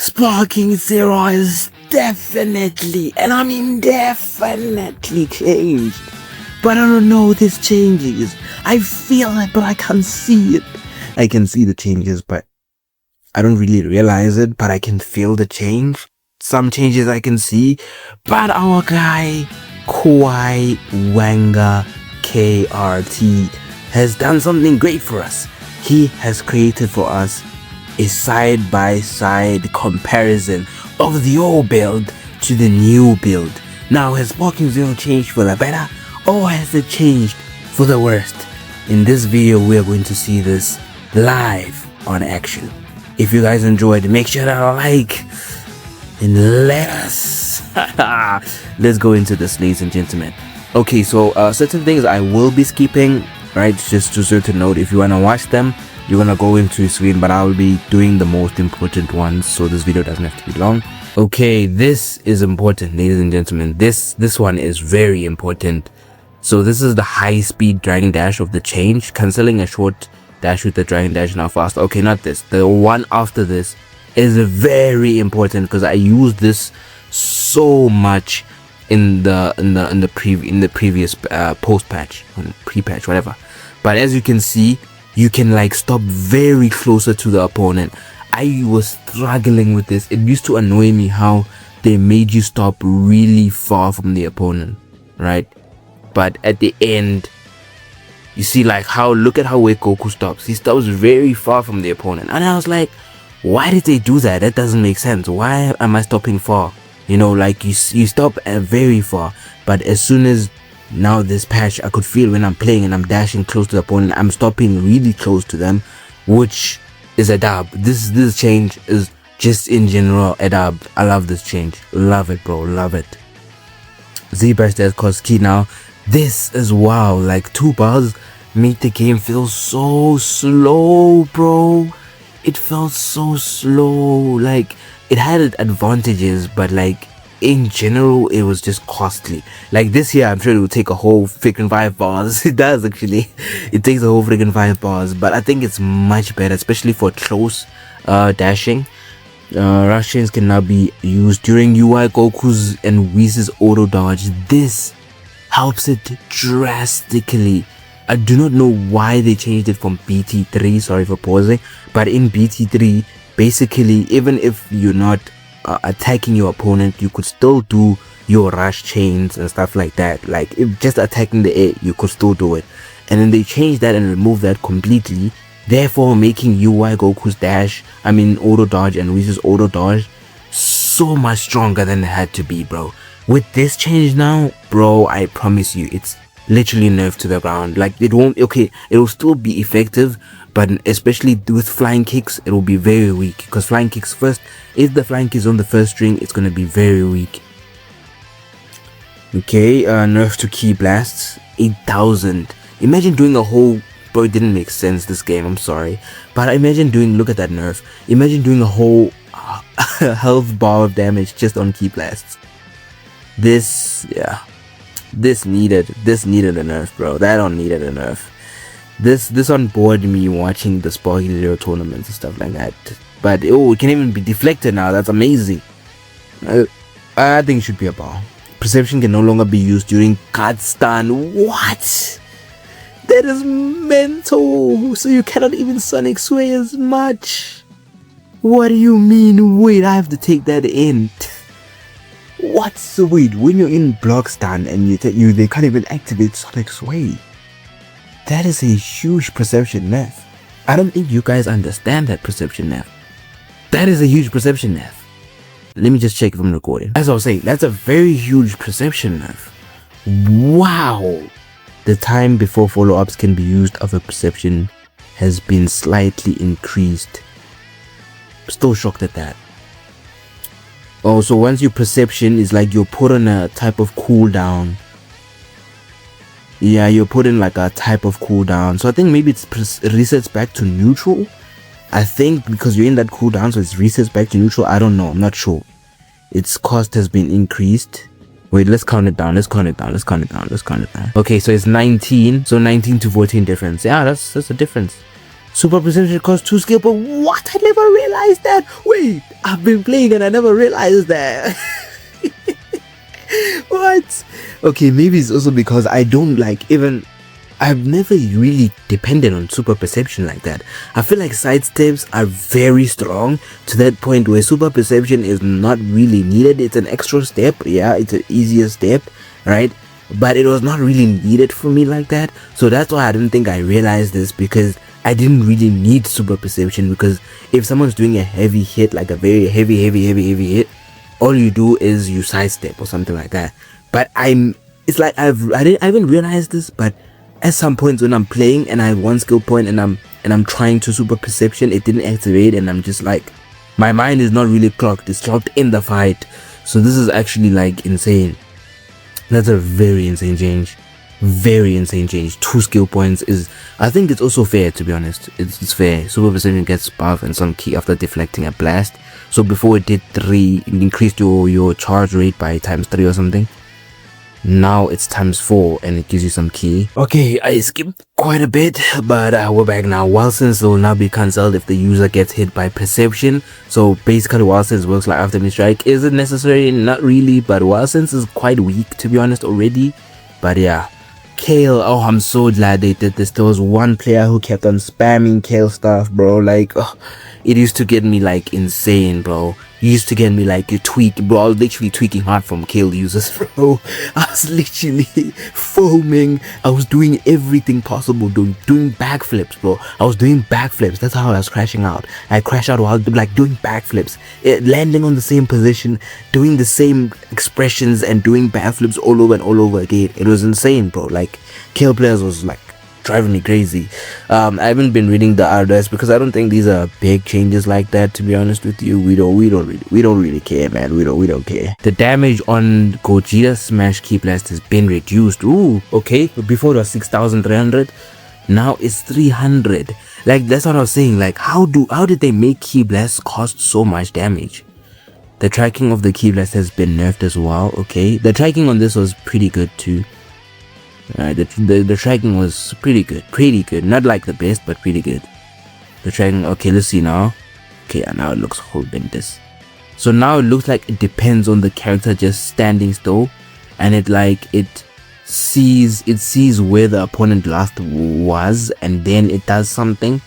Sparking Zero is definitely, and I mean definitely changed. But I don't know these changes. I feel it, but I can't see it. I can see the changes, but I don't really realize it, but I can feel the change. Some changes I can see, but our guy, Kwai Wanga KRT, has done something great for us. He has created for us a side-by-side comparison of the old build to the new build. Now, has Sparking Zero changed for the better, or has it changed for the worst? In this video, we are going to see this live on action. If you guys enjoyed, make sure to like and let us let's go into this, ladies and gentlemen. Okay, so certain things I will be skipping, right? Just to certain note, if you want to watch them, you're gonna go into your screen, but I will be doing the most important ones, so this video doesn't have to be long. Okay, this is important, ladies and gentlemen. This one is very important. So this is the high speed dragon dash of the change, cancelling a short dash with the dragon dash now fast. Okay, not this, the one after this is very important because I used this so much in the previous post patch, pre-patch, whatever. But as you can see, you can like stop very closer to the opponent. I was struggling with this. It used to annoy me how they made you stop really far from the opponent, right? But at the end, you see like how, look at how Goku stops. He stops very far from the opponent, and I was like, why did they do that? That doesn't make sense. Why am I stopping far? You know, like you stop very far, but as soon as now this patch, I could feel when I'm playing and I'm dashing close to the opponent, I'm stopping really close to them, which is a dub. This change is just in general a dub. I love this change. Love it, bro. Love it. Z-Burst as cause key now. This is wow. Like 2 bars made the game feel so slow, bro. It felt so slow. Like it had advantages, but like in general it was just costly. Like this here, I'm sure it would take a whole freaking 5 bars. It does actually. It takes a whole freaking 5 bars, but I think it's much better, especially for close dashing. Rush chains can now be used during UI Goku's and Whis' auto dodge. This helps it drastically. I do not know why they changed it from BT3, sorry for pausing, but in BT3, basically, even if you're not attacking your opponent, you could still do your rush chains and stuff like that. Like if just attacking the air, you could still do it. And then they changed that and removed that completely, therefore making UI Goku's dash, auto dodge and Whis' auto dodge so much stronger than it had to be, bro. With this change now, bro, I promise you, it's literally nerfed to the ground. Like it won't, okay, it will still be effective, but especially with flying kicks, it will be very weak, because flying kicks first, if the flying kick is on the first string, it's gonna be very weak. Okay, nerf to key blasts, 8,000. Imagine doing a whole, bro, it didn't make sense, this game, I'm sorry, but imagine doing, look at that nerf, imagine doing a whole health bar of damage just on key blasts. This, yeah, this needed a nerf, bro. That one needed a nerf. This one bored me watching the Sparking Zero tournaments and stuff like that. But oh, it can even be deflected now. That's amazing. I think it should be a bar. Perception can no longer be used during card stun. What? That is mental. So you cannot even Sonic Sway as much. What do you mean? Wait, I have to take that in. What's the wait? When you're in block stun and they can't even activate Sonic Sway. That is a huge perception nerf. I don't think you guys understand that perception nerf. That is a huge perception nerf. Let me just check if I'm recording. As I was saying, that's a very huge perception nerf. Wow. The time before follow-ups can be used of a perception has been slightly increased. Still shocked at that. Oh, so once your perception is like you're put on a type of cooldown. Yeah, you're put in like a type of cooldown. So I think maybe it resets back to neutral. I think because you're in that cooldown, so it resets back to neutral. I don't know. I'm not sure. Its cost has been increased. Wait, let's count it down. Okay, so it's 19. So 19 to 14 difference. Yeah, that's a difference. Super Perception costs 2 skill, but what? I never realized that. Wait, I've been playing and I never realized that. What? Okay, maybe it's also because I don't like even. I've never really depended on super perception like that. I feel like sidesteps are very strong to that point where super perception is not really needed. It's an extra step, yeah, it's an easier step, right? But it was not really needed for me like that. So that's why I didn't think I realized this, because I didn't really need super perception. Because if someone's doing a heavy hit, like a very heavy hit, all you do is you sidestep or something like that. But it's like I haven't realized this, but at some points when I'm playing and I have one skill point and I'm trying to super perception, it didn't activate, and I'm just like, my mind is not really clocked, it's clocked in the fight. So this is actually like insane. That's a very insane change. 2 skill points is, I think it's also fair, to be honest. It's fair. Super perception gets buff and some key after deflecting a blast. So before it did 3, it increased your charge rate by times 3 or something. Now it's times 4 and it gives you some key. Okay, I skipped quite a bit, but we're back now. Wild Sense will now be cancelled if the user gets hit by perception. So basically Wild Sense works like after mid-strike. Is it necessary? Not really, but Wild Sense is quite weak, to be honest, already. But yeah, Kale, oh, I'm so glad they did this. There was one player who kept on spamming Kale stuff, bro. Like, oh, it used to get me like insane, bro. It used to get me like a tweak, bro. I was literally tweaking hard from Kale users, bro. I was literally foaming. I was doing everything possible, doing backflips, bro. I was doing backflips. That's how I was crashing out. I crashed out while like doing backflips, landing on the same position, doing the same expressions and doing backflips all over and all over again. It was insane, bro. Like, Kale players was like driving me crazy. I haven't been reading the RDS because I don't think these are big changes like that, to be honest with you. We don't really care, man. We don't care. The damage on Gogeta's Smash Key Blast has been reduced. Ooh, okay. Before it was 6,300, now it's 300. Like, that's what I was saying. Like, how did they make Key Blasts cost so much damage? The tracking of the Key Blast has been nerfed as well. Okay, the tracking on this was pretty good too. The tracking was pretty good, not like the best, but pretty good. The tracking, okay, let's see now. Okay, now it looks horrendous. So now it looks like it depends on the character just standing still, and it sees where the opponent last was, and then it does something,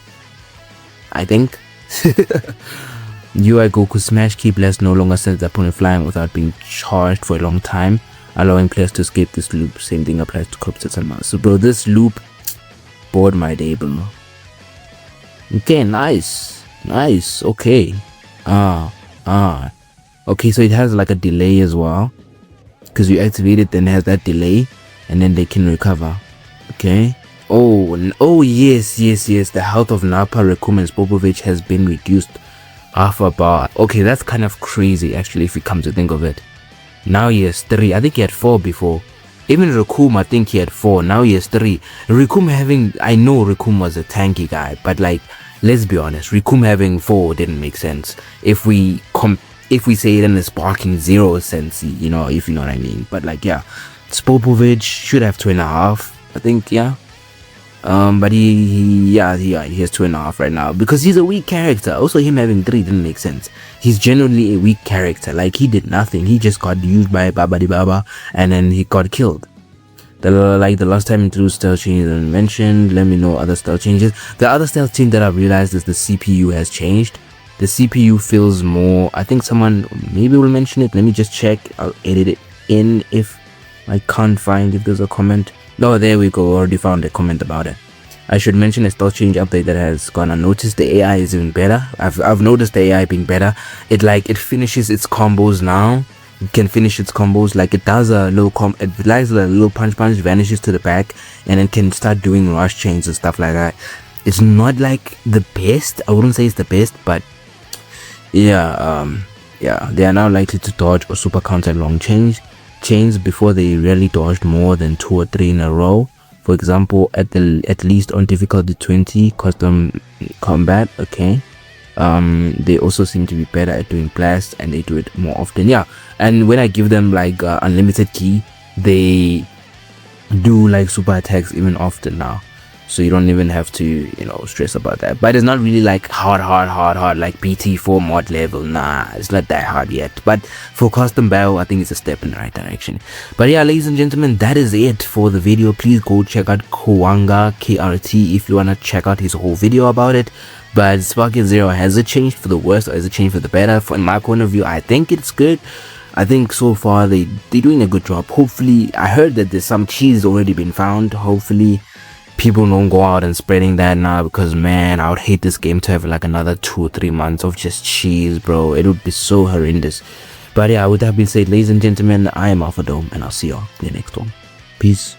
I think. UI Goku Smash Key Blast no longer sends the opponent flying without being charged for a long time, allowing players to escape this loop. Same thing applies to corpses and mouse. So bro, this loop bored my day, bro. Okay, nice, okay. Okay, so it has like a delay as well, because you activate it, then it has that delay, and then they can recover. Okay. Oh yes, the health of Nappa, Rekum and Spopovich has been reduced half a bar. Okay, that's kind of crazy actually, if you come to think of it. Now he has 3. I think he had 4 before. Even Rekum, I think he had 4. Now he has 3. I know Rekum was a tanky guy, but like, let's be honest, Rekum having 4 didn't make sense. If we say it in a sparking 0 sense, you know, if you know what I mean. But like, yeah, Spopovich should have 2.5. I think, yeah. But he has 2.5 right now because he's a weak character. Also, him having 3 didn't make sense. He's generally a weak character. Like, he did nothing. He just got used by Babadi Baba and then he got killed. The last time introduced style changes I mentioned. Let me know other style changes. The other style change that I've realized is the CPU has changed. The CPU feels more. I think someone maybe will mention it. Let me just check. I'll edit it in if I can't find if there's a comment. Oh, there we go. Already found a comment about it. I should mention a style change update that has gone unnoticed. The AI is even better. I've noticed the AI being better. It finishes its combos now. It can finish its combos. Like, it does a little it likes a little punch, vanishes to the back, and it can start doing rush chains and stuff like that. It's not like the best. I wouldn't say it's the best, but yeah, they are now likely to dodge or super counter long chains before they rarely dodged more than 2 or 3 in a row. For example, at least on difficulty 20 custom combat. Okay, they also seem to be better at doing blasts and they do it more often. Yeah, and when I give them like unlimited key, they do like super attacks even often now. so you don't even have to, you know, stress about that. But it's not really like hard like BT4 mod level. Nah, it's not that hard yet. But for custom battle, I think it's a step in the right direction. But yeah, ladies and gentlemen, that is it for the video. Please go check out Kawanga KRT if you want to check out his whole video about it. But Sparking Zero, has it changed for the worse or has it changed for the better? From my point of view, I think it's good. I think so far they're doing a good job. Hopefully, I heard that there's some cheese already been found. Hopefully people don't go out and spreading that now, because man, I would hate this game to have like another 2 or 3 months of just cheese, bro. It would be so horrendous. But yeah, with that being said, ladies and gentlemen, I am Alpha Dome, and I'll see y'all in the next one. Peace.